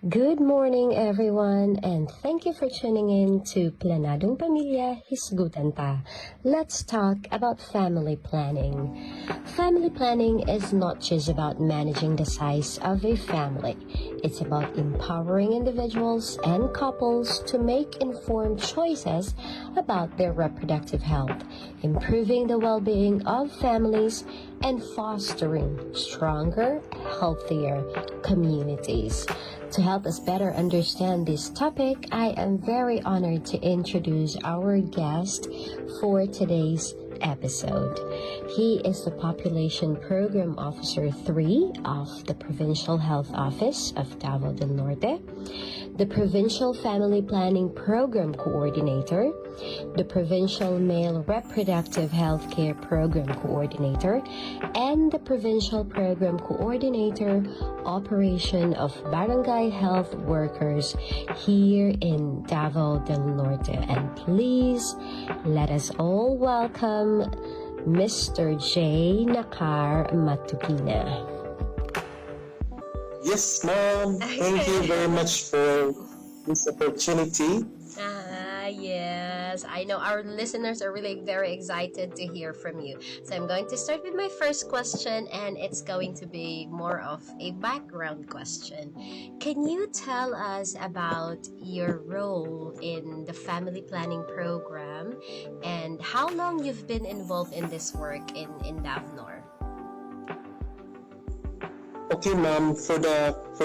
Good morning, everyone, and thank you for tuning in to Planadong Pamilya, Hisgutan Ta. Let's talk about family planning. Family planning is not just about managing the size of a family. It's about empowering individuals and couples to make informed choices about their reproductive health, improving the well-being of families, and fostering stronger, healthier communities. To help us better understand this topic, I am very honored to introduce our guest for today's episode. He is the Population Program Officer 3 of the Provincial Health Office of Davao del Norte, the Provincial Family Planning Program Coordinator, the Provincial Male Reproductive Healthcare Program Coordinator, and the Provincial Program Coordinator, Operation of Barangay Health Workers here in Davao del Norte. And please, let us all welcome Mr. J. Nakar Matupina. Yes, ma'am. Thank you very much for this opportunity. Yes. I know our listeners are really very excited to hear from you. So I'm going to start with my first question, and it's going to be more of a background question. Can you tell us about your role in the family planning program and how long you've been involved in this work in Davnor? Okay, ma'am. For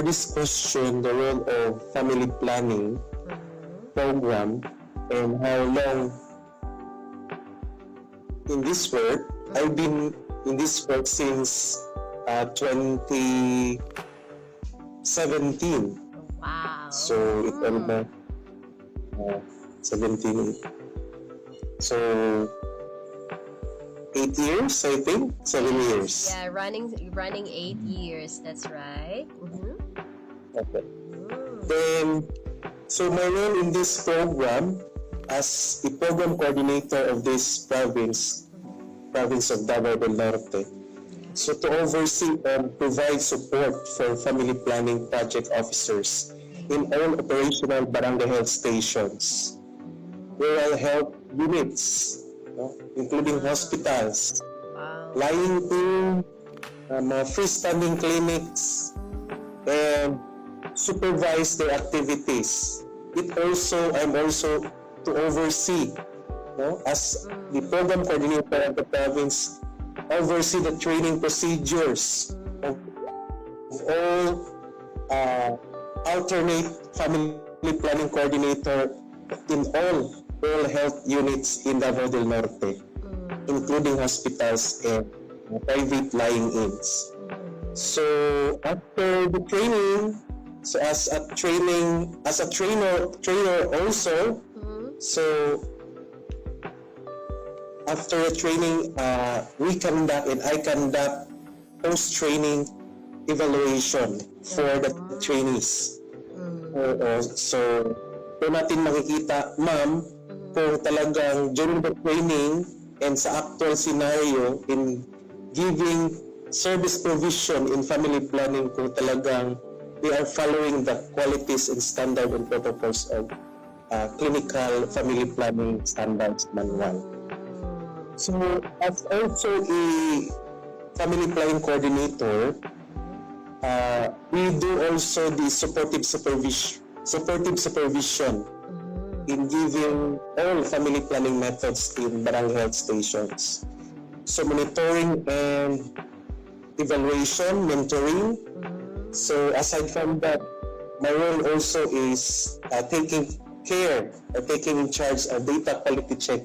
this question, the role of family planning program and how long in this work, I've been in this work since 2017. Wow. So it's almost 17. So 8 years, I think. 7 years. Yeah, running 8 years. That's right. Okay. Then, so my role in this program as the program coordinator of this province of Davao del Norte. So to oversee and provide support for family planning project officers in all operational barangay health stations, rural health units, including hospitals, lying in freestanding clinics, and supervise their activities. I'm also to oversee, as the program coordinator of the province, oversee the training procedures of all alternate family planning coordinator in all health units in Davao del Norte, including hospitals and private lying-ins. So after the training, so as a trainer also, so after the training, I conduct post-training evaluation for the trainees. So doon natin makikita, ma'am, kung talagang during the training and sa actual scenario in giving service provision in family planning, kung talagang they are following the qualities and standard and protocols of clinical family planning standards manual. So as also a family planning coordinator, we do also the supportive supervision in giving all family planning methods in barangay health stations. So monitoring and evaluation, mentoring. So aside from that, my role also is taking in charge of data quality check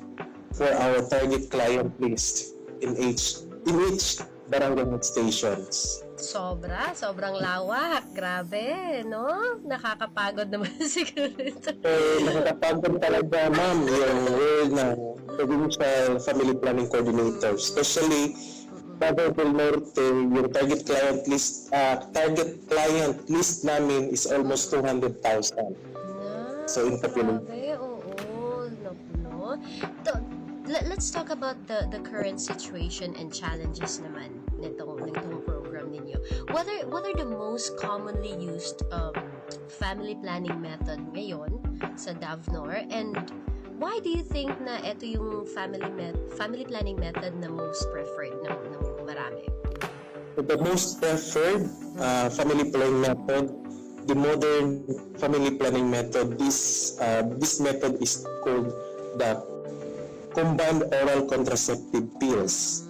for our target client list in each barangay health stations. Sobrang lawak. Grabe, no? Nakakapagod naman siguro ito. Nakakapagod talaga, ma'am, yung role ng provincial family planning coordinator. Especially, Davao del Norte, yung target client list namin is almost 200,000. So, in population. Grabe, oo. No. Let's talk about the current situation and challenges naman nitong program ninyo. What are the most commonly used family planning method ngayon sa Davnor, and why do you think na ito yung family planning method na most preferred ng marami? The most preferred family planning method, the modern family planning method, this method is called the combined oral contraceptive pills.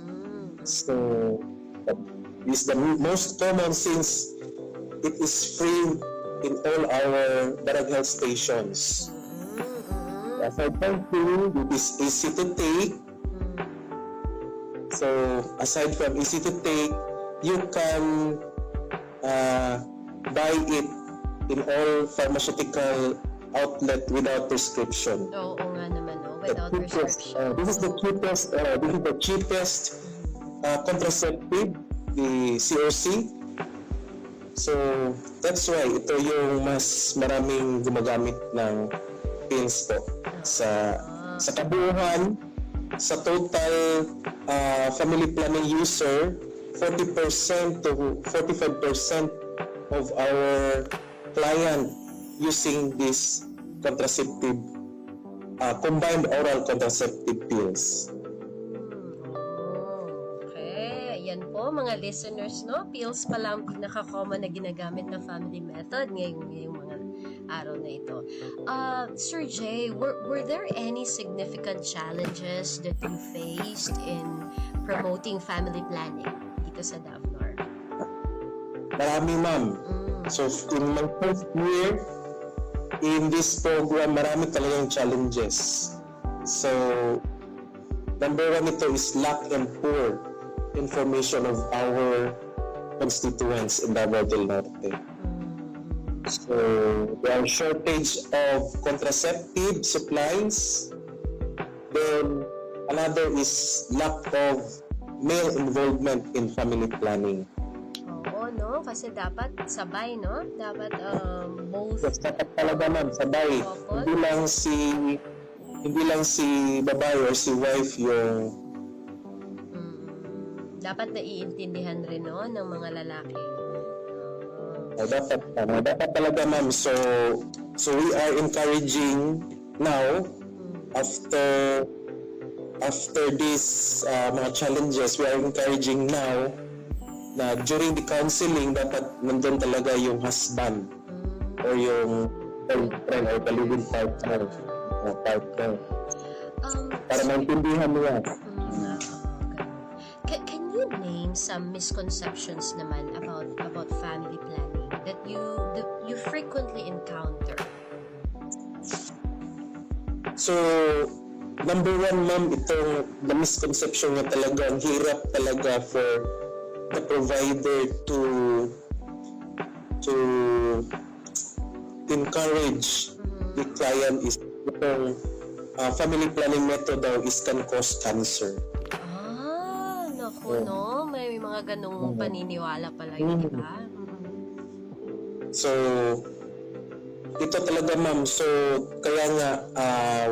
So is the most common since it is free in all our barangay health stations. Aside from free, it is easy to take. So aside from easy to take, you can buy it in all pharmaceutical outlet without prescription. Oo nga naman, no? Without prescription. This is the cheapest contraceptive, the COC. So that's why ito yung mas maraming gumagamit ng pills po sa kabuuan. Sa total family planning user, 40% to 45% of our client using this contraceptive combined oral contraceptive pills. Okay, yan po mga listeners, no? Pills pa lang pinaka-common na ginagamit na family method ngayong mga araw na ito. Sir Jay, were there any significant challenges that you faced in promoting family planning dito sa Davnor? Marami, ma'am. So in my first year in this program, marami talagang challenges. So number one ito is lack and poor information of our constituents in Davao del Norte. So there are shortage of contraceptive supplies. Then another is lack of male involvement in family planning. Oo, no? Kasi dapat sabay, no? Dapat both. Yes, dapat talaga, ma'am, sabay. Couple. Hindi lang si babae or si wife yung Dapat naiintindihan rin, no? Ng mga lalaki. dapat talaga, ma'am. So we are encouraging now after this mga challenges, we are encouraging now na during the counseling dapat nandun talaga yung husband or yung girlfriend or kalibin partner para maintindihan niya. Can you name some misconceptions naman about family planning that you frequently encounter? So number one, ma'am, itong the misconception na talaga, ang hirap talaga for the provider to encourage the client is itong family planning method daw is can cause cancer. Naku, no? May mga ganong paniniwala pala yun, di ba? So ito talaga, ma'am. So kaya nga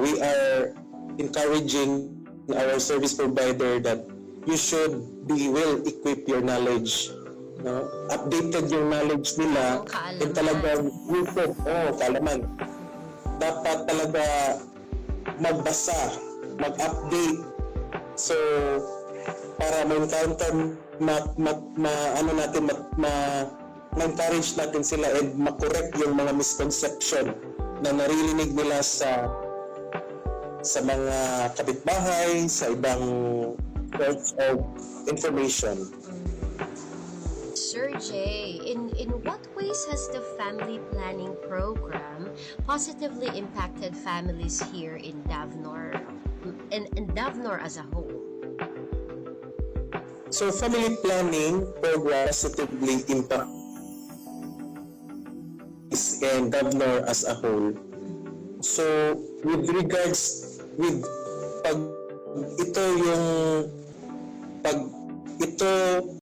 we are encouraging our service provider that you should be well equipped your knowledge, no? Updated yung knowledge nila, and talagang kaalaman. Dapat talaga magbasa, mag-update. So para ma-encounter ma-encourage natin sila and ma-correct yung mga misconception na naririnig nila sa mga kapitbahay, sa ibang source of information. Sir Jay, in what ways has the family planning program positively impacted families here in Davnor and Davnor as a whole? So family planning program positively impact in Davnor as a whole. So with regards with pag ito